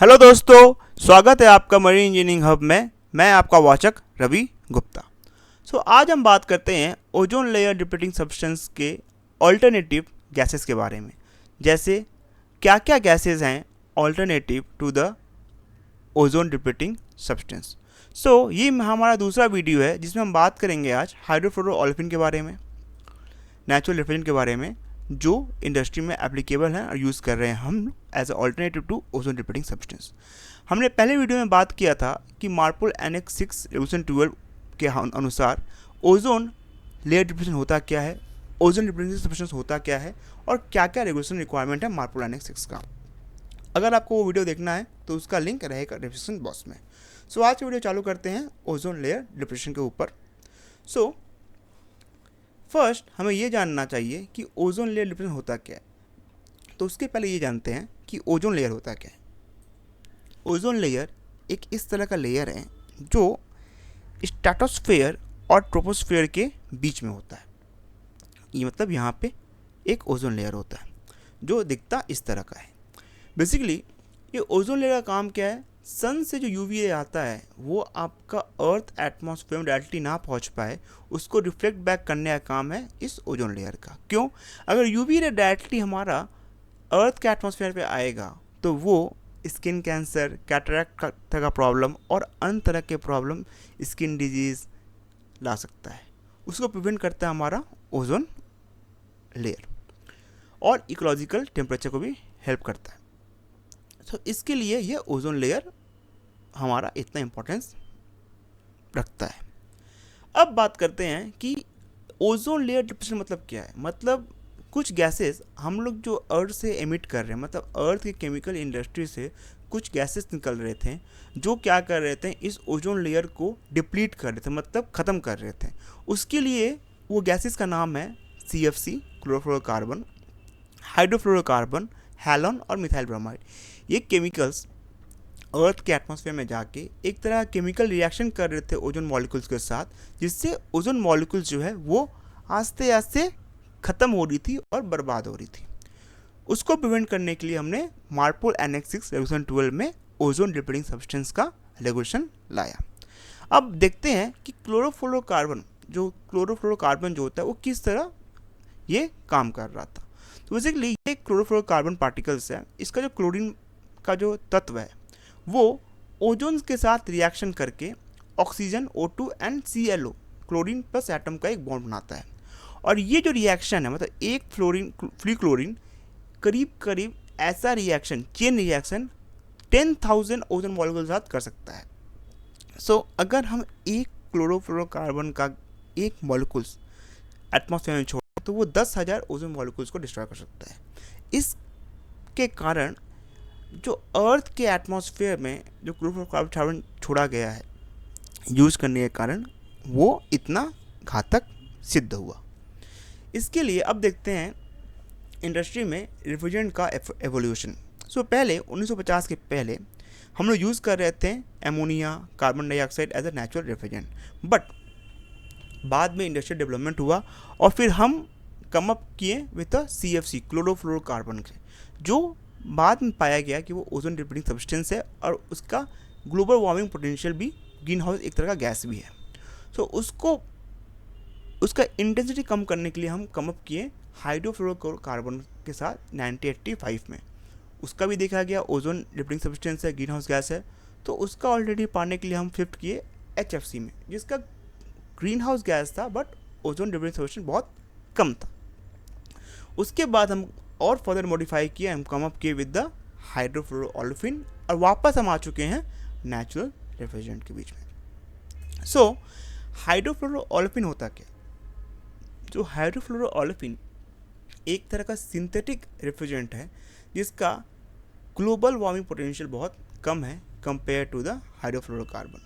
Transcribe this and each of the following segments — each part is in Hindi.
हेलो दोस्तों, स्वागत है आपका मरीन इंजीनियरिंग हब में। मैं आपका वाचक रवि गुप्ता। आज हम बात करते हैं ओजोन लेयर डिप्लीटिंग सब्सटेंस के ऑल्टरनेटिव गैसेस के बारे में। जैसे क्या क्या गैसेस हैं alternative to the ozone depleting substance. ये हमारा दूसरा वीडियो है जिसमें हम बात करेंगे आज हाइड्रोफ्लोरोऑल्फिन के बारे में, नेचुरल रेफ्रिजरेंट के बारे में, जो इंडस्ट्री में एप्लीकेबल है और यूज़ कर रहे हैं हम as a alternative to ozone depleting substance. हमने पहले वीडियो में बात किया था कि मार्पल एनेक्स 6 रेगुलेशन 12 के अनुसार ओजोन लेयर डिप्लीशन होता क्या है, ओजोन डिप्लीटिंग सब्सटेंस होता क्या है और क्या क्या रेगुलेशन रिक्वायरमेंट है मार्पल एनेक्स 6 का। अगर आपको वो वीडियो देखना है तो उसका लिंक रहेगा डिस्क्रिप्शन बॉक्स में। आज की वीडियो चालू करते हैं ओजोन लेयर डिप्लीशन के ऊपर। फर्स्ट हमें ये जानना चाहिए कि ओजोन लेयर डिप्लीशन होता क्या है। तो उसके पहले ये जानते हैं कि ओजोन लेयर होता क्या है। ओजोन लेयर एक इस तरह का लेयर है जो स्ट्रेटोस्फेयर और ट्रोपोस्फेयर के बीच में होता है। ये मतलब यहाँ पे एक ओजोन लेयर होता है जो दिखता इस तरह का है। बेसिकली ये ओजोन लेयर का काम क्या है, सन से जो यूवी रे आता है वो आपका अर्थ एटमॉस्फेयर में डायरेक्टली ना पहुंच पाए, उसको रिफ्लेक्ट बैक करने का काम है इस ओजोन लेयर का। क्यों? अगर यूवी रे डायरेक्टली हमारा अर्थ के एटमॉस्फेयर पे आएगा तो वो स्किन कैंसर, कैटरैक्ट का प्रॉब्लम और अन्य तरह के प्रॉब्लम, स्किन डिजीज़ ला सकता है। उसको प्रिवेंट करता है हमारा ओजोन लेयर और इकोलॉजिकल टेम्परेचर को भी हेल्प करता है। इसके लिए ये ओजोन लेयर हमारा इतना इम्पोर्टेंस रखता है। अब बात करते हैं कि ओजोन लेयर डिप्लीशन मतलब क्या है। मतलब कुछ गैसेस हम लोग जो अर्थ से एमिट कर रहे हैं, मतलब अर्थ की केमिकल इंडस्ट्री से कुछ गैसेस निकल रहे थे जो क्या कर रहे थे, इस ओजोन लेयर को डिप्लीट कर रहे थे, मतलब ख़त्म कर रहे थे। उसके लिए वो गैसेस का नाम है CFC, क्लोरोफ्लोरोकार्बन, हाइड्रोफ्लोरोकार्बन, हैलोन और मिथाइल ब्रोमाइड। ये केमिकल्स अर्थ के एटमॉस्फेयर में जाके एक तरह केमिकल रिएक्शन कर रहे थे ओजोन मॉलिक्यूल्स के साथ, जिससे ओजोन मॉलिक्यूल्स जो है वो आस्ते आस्ते ख़त्म हो रही थी और बर्बाद हो रही थी। उसको प्रिवेंट करने के लिए हमने मार्पल एनेक्स 6 रेगुलेशन 12 में ओजोन डिप्लीटिंग सब्सटेंस का रेगुलेशन लाया। अब देखते हैं कि क्लोरोफ्लोरोकार्बन जो होता है वो किस तरह ये काम कर रहा था। तो बेसिकली ये क्लोरोफ्लोरोकार्बन पार्टिकल्स है, इसका जो क्लोरीन का जो तत्व है वो ओजोन के साथ रिएक्शन करके oxygen O2 and ClO chlorine plus atom का एक बॉन्ड बनाता है। और ये जो रिएक्शन है, मतलब एक फ्री क्लोरीन करीब ऐसा reaction, chain reaction 10,000 ozone molecule के साथ कर सकता है। अगर हम एक क्लोरोफ्लोरोकार्बन का एक मॉलिक्यूल्स एटमॉस्फेयर में छोड़ तो वो 10,000 ओजोन मॉलिक्यूल्स को डिस्ट्रॉय कर सकता है। इसके कारण जो अर्थ के एटमॉस्फेयर में जो क्लोरोफ्लोरोकार्बन छोड़ा गया है यूज़ करने के कारण वो इतना घातक सिद्ध हुआ। इसके लिए अब देखते हैं इंडस्ट्री में रेफ्रिजरेंट का एवोल्यूशन। पहले 1950 के पहले हम लोग यूज़ कर रहे थे ammonia, carbon dioxide as a natural refrigerant, but बाद में इंडस्ट्रियल डेवलपमेंट हुआ और फिर हम कम अप किए विद CFC, क्लोरोफ्लोरोकार्बन से, जो बाद में पाया गया कि वो ओजोन डिप्लीटिंग सब्सटेंस है और उसका ग्लोबल वार्मिंग पोटेंशियल भी, ग्रीन हाउस एक तरह का गैस भी है। उसका इंटेंसिटी कम करने के लिए हम कम अप किए हाइड्रोफ्लोरोकार्बन के साथ 1985 में। उसका भी देखा गया ओजोन डिप्लीटिंग सब्सटेंस है, ग्रीन हाउस गैस है, तो उसका ऑलरेडी पाने के लिए हम शिफ्ट किए HFC में, जिसका ग्रीन हाउस गैस था बट ओजोन डिप्लीटिंग सब्सटेंस बहुत कम था। उसके बाद हम और फर्दर मॉडिफाई किए, हम कम अप किए विद द हाइड्रोफ्लोरोऑल्फिन और वापस हम आ चुके हैं नेचुरल रेफ्रिजरेंट के बीच में। हाइड्रोफ्लोरोऑल्फिन होता क्या? जो हाइड्रोफ्लोरोऑल्फिन एक तरह का सिंथेटिक रेफ्रिजरेंट है जिसका ग्लोबल वार्मिंग पोटेंशियल बहुत कम है कंपेयर टू द हाइड्रोफ्लोरोकार्बन।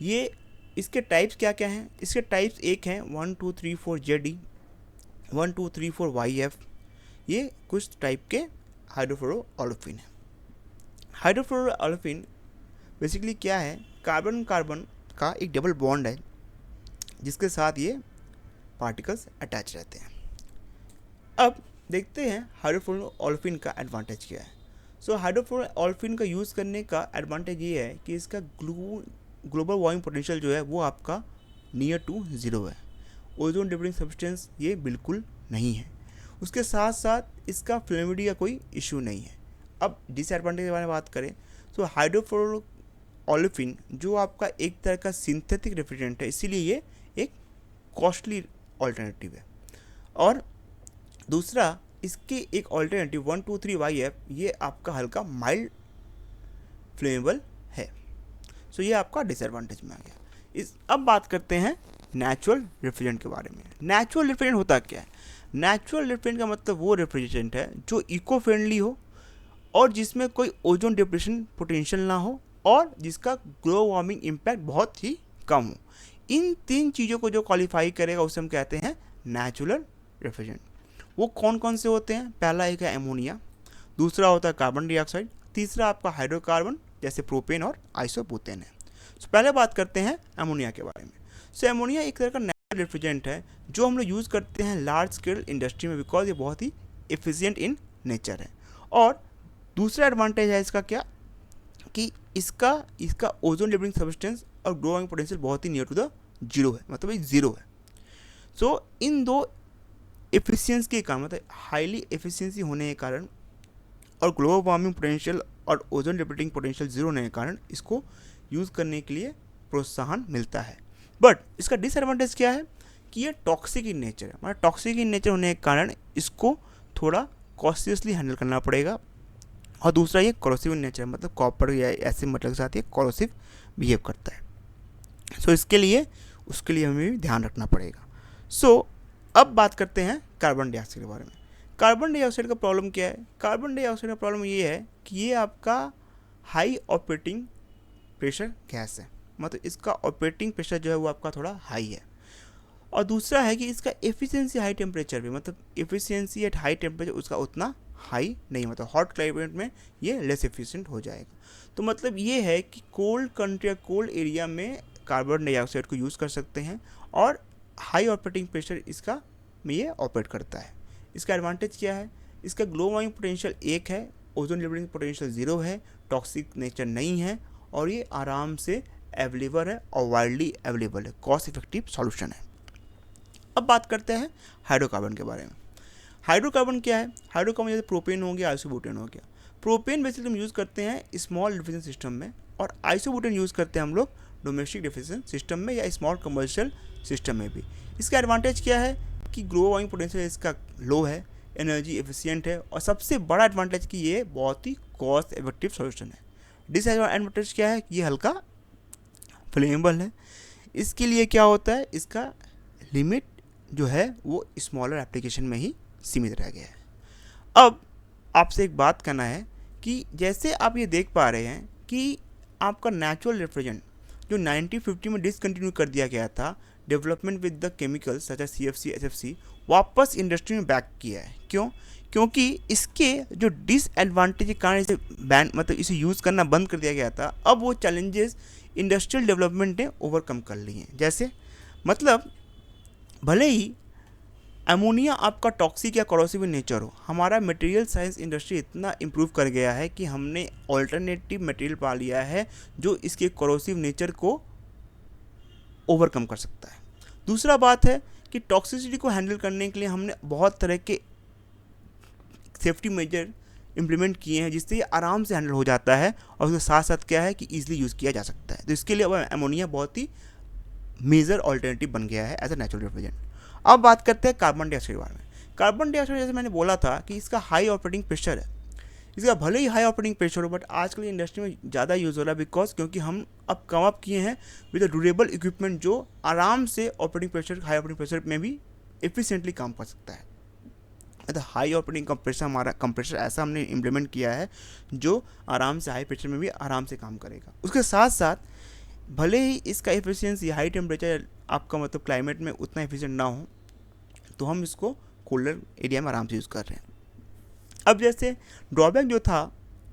ये इसके टाइप्स क्या क्या हैं? इसके टाइप्स एक हैं 1 2 3 4 ZE, 1 2 3 4 YF। ये कुछ टाइप के हाइड्रोफ्लोरोऑल्फिन है। हाइड्रोफ्लोरोऑल्फिन बेसिकली क्या है, कार्बन कार्बन का एक डबल बॉन्ड है जिसके साथ ये पार्टिकल्स अटैच रहते हैं। अब देखते हैं हाइड्रोफ्लोरोऑल्फिन का एडवांटेज क्या है। सो हाइड्रोफ्लोरोऑल्फिन का यूज़ करने का एडवांटेज ये है कि इसका ग्लोबल वार्मिंग पोटेंशियल जो है वो आपका नियर टू ज़ीरो है। ओजोन डिप्लीटिंग सब्सटेंस ये बिल्कुल नहीं है। उसके साथ साथ इसका फ्लेमिडी का कोई इशू नहीं है। अब डिसएडवांटेज के बारे में बात करें तो हाइड्रोफ्लोरोऑल्फिन जो आपका एक तरह का सिंथेटिक रेफ्रिजरेंट है, इसीलिए ये एक कॉस्टली ऑल्टरनेटिव है। और दूसरा इसके एक ऑल्टरनेटिव 1,2,3-YF ये आपका हल्का माइल्ड फ्लेमेबल है। सो ये आपका डिसएडवांटेज में आ गया। अब बात करते हैं नेचुरल रेफ्रिजरेंट के बारे में। नेचुरल रेफ्रिजरेंट होता क्या है? नेचुरल रेफ्रिजरेंट का मतलब वो रेफ्रिजरेंट है जो इको फ्रेंडली हो और जिसमें कोई ओजोन डिप्लीशन पोटेंशियल ना हो और जिसका ग्लोबल वार्मिंग इम्पैक्ट बहुत ही कम हो। इन 3 चीज़ों को जो क्वालिफाई करेगा उसे हम कहते हैं नेचुरल रेफ्रिजरेंट। वो कौन कौन से होते हैं? पहला एक है एमोनिया, दूसरा होता है कार्बन डाइऑक्साइड, तीसरा आपका हाइड्रोकार्बन जैसे प्रोपेन और आइसोब्यूटेन है। तो पहले बात करते हैं एमोनिया के बारे में। सो एमोनिया एक तरह का नेचुरल रेफ्रिजरेंट है जो हम लोग यूज़ करते हैं लार्ज स्केल इंडस्ट्री में, बिकॉज ये बहुत ही एफिशिएंट इन नेचर है। और दूसरा एडवांटेज है इसका क्या कि इसका ओजोन डिप्लीटिंग सब्सटेंस और ग्लोबल वार्मिंग पोटेंशियल बहुत ही नियर टू द जीरो है, मतलब ये जीरो है। सो इन दो एफिशिएंसी के कारण, मतलब हाईली एफिशिएंसी होने के कारण और ग्लोबल वार्मिंग पोटेंशियल और ओजोन डिप्लीटिंग पोटेंशियल जीरो होने के कारण इसको यूज़ करने के लिए प्रोत्साहन मिलता है। बट इसका डिसएडवांटेज क्या है कि ये टॉक्सिक इन नेचर है। मतलब टॉक्सिक इन नेचर होने के कारण इसको थोड़ा कॉस्टियसली हैंडल करना पड़ेगा। और दूसरा ये कोरोसिव इन नेचर है, मतलब कॉपर या ऐसे मेटल के साथ ये कोरोसिव बिहेव करता है। सो उसके लिए हमें भी ध्यान रखना पड़ेगा। सो अब बात करते हैं कार्बन डाइऑक्साइड के बारे में। कार्बन डाइऑक्साइड का प्रॉब्लम क्या है? कार्बन डाइऑक्साइड का प्रॉब्लम ये है कि ये आपका हाई ऑपरेटिंग प्रेशर गैस है, मतलब इसका ऑपरेटिंग प्रेशर जो है वो आपका थोड़ा हाई है। और दूसरा है कि इसका एफिशिएंसी हाई टेम्परेचर भी, मतलब एफिशिएंसी एट हाई टेम्परेचर उसका उतना हाई नहीं, मतलब हॉट क्लाइमेट में ये लेस एफिशिएंट हो जाएगा। तो मतलब ये है कि कोल्ड कंट्री या कोल्ड एरिया में कार्बन डाइऑक्साइड को यूज़ कर सकते हैं और हाई ऑपरेटिंग प्रेशर इसका में ये ऑपरेट करता है। इसका एडवांटेज क्या है? इसका ग्लोबल वार्मिंग पोटेंशियल 1 है, ओजोन डिप्लीटिंग पोटेंशियल 0 है, टॉक्सिक नेचर नहीं है और ये आराम से अवेलेबल है और वाइडली अवेलेबल है, कॉस्ट इफेक्टिव सॉल्यूशन है। अब बात करते हैं हाइड्रोकार्बन के बारे में। हाइड्रोकार्बन क्या है? हाइड्रोकार्बन जैसे प्रोपेन हो गया, आइसोब्यूटेन हो गया। प्रोपेन बेसिकली हम यूज़ करते हैं स्मॉल डिफ्यूजन सिस्टम में और आइसोब्यूटेन यूज़ करते हैं हम लोग डोमेस्टिक डिफ्यूजन सिस्टम में या स्मॉल कमर्शियल सिस्टम में भी। इसका एडवांटेज क्या है कि ग्लोबल वार्मिंग पोटेंशियल इसका लो है, एनर्जी एफिशिएंट है और सबसे बड़ा एडवांटेज कि ये बहुत ही कॉस्ट इफेक्टिव सॉल्यूशन है। डिसएडवांटेज क्या है कि ये हल्का फ्लेमेबल है। इसके लिए क्या होता है, इसका लिमिट जो है वो स्मॉलर एप्लीकेशन में ही सीमित रह गया है। अब आपसे एक बात करना है कि जैसे आप ये देख पा रहे हैं कि आपका नेचुरल रेफ्रिजरेंट जो 1950 में डिसकंटिन्यू कर दिया गया था, development with the chemicals such as CFC HFC वापस इंडस्ट्री में बैक किया है। क्यों? क्योंकि इसके जो डिसएडवांटेज के कारण इसे बैन, मतलब इसे यूज़ करना बंद कर दिया गया था, अब वो चैलेंजेस इंडस्ट्रियल डेवलपमेंट ने ओवरकम कर लिए हैं। जैसे मतलब भले ही अमोनिया आपका टॉक्सिक या कोरोसिव इन नेचर हो, हमारा मटेरियल साइंस इंडस्ट्री इतना इम्प्रूव कर गया है कि हमने ऑल्टरनेटिव मटेरियल पा लिया है जो इसके कोरोसिव नेचर को ओवरकम कर सकता है। दूसरा बात है कि टॉक्सिसिटी को हैंडल करने के लिए हमने बहुत तरह के सेफ्टी मेजर इम्प्लीमेंट किए हैं जिससे ये आराम से हैंडल हो जाता है और उसके साथ साथ क्या है कि ईजिली यूज़ किया जा सकता है। तो इसके लिए अब अमोनिया बहुत ही मेजर ऑल्टरनेटिव बन गया है एज अ नेचुरल रेफ्रिजरेंट। अब बात करते हैं कार्बन डाइऑक्साइड के बारे में। कार्बन डाइऑक्साइड जैसे मैंने बोला था कि इसका हाई ऑपरेटिंग प्रेशर है, इसका भले ही हाई ऑपरेटिंग प्रेशर हो बट आजकल इंडस्ट्री में ज़्यादा यूज़ हो रहा है बिकॉज क्योंकि हम अब कम अप किए हैं विद अ ड्यूरेबल इक्विपमेंट जो आराम से operating pressure high operating pressure में भी एफिशिएंटली काम कर सकता है। मतलब हाई ऑपरेटिंग कंप्रेसर, हमारा कंप्रेसर ऐसा हमने इम्प्लीमेंट किया है जो आराम से हाई प्रेशर में भी आराम से काम करेगा। उसके साथ साथ भले ही इसका एफिशिएंसी हाई टेम्परेचर आपका मतलब क्लाइमेट में उतना एफिशिएंट ना हो तो हम इसको कोल्डर एरिया में आराम से यूज़ कर रहे हैं। अब जैसे ड्रॉबैक जो था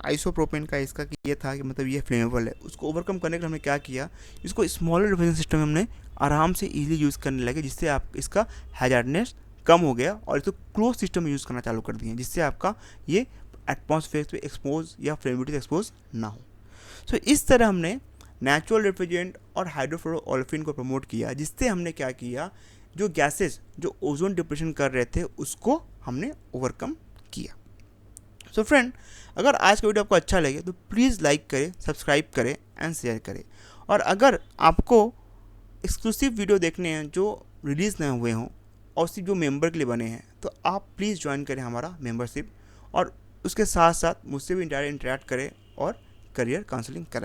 आइसोप्रोपेन का इसका कि ये था कि मतलब ये फ्लेमेबल है, उसको ओवरकम करने के लिए हमने क्या किया, इसको स्मॉलर डिफ्यूजन सिस्टम में हमने आराम से इजीली यूज़ करने लगे जिससे आप इसका हैजार्डनेस कम हो गया और इसको क्लोज सिस्टम में यूज़ करना चालू कर दिए जिससे आपका ये एटमॉस्फेयर पे एक्सपोज या फ्लेमिटी से एक्सपोज ना हो। सो इस तरह हमने नेचुरल रेफ्रिजरेंट और हाइड्रोफ्लोरोऑल्फिन को प्रमोट किया, जिससे हमने क्या किया, जो गैसेस जो ओजोन डिप्रेशन कर रहे थे उसको हमने ओवरकम किया। सो फ्रेंड, अगर आज का वीडियो आपको अच्छा लगे तो प्लीज़ लाइक करें, सब्सक्राइब करें एंड शेयर करें। और अगर आपको एक्सक्लूसिव वीडियो देखने हैं जो रिलीज़ नहीं हुए हों और सिर्फ जो मेंबर के लिए बने हैं, तो आप प्लीज़ ज्वाइन करें हमारा मेंबरशिप, और उसके साथ साथ मुझसे भी इंटरेक्ट करें और करियर काउंसलिंग कराएं।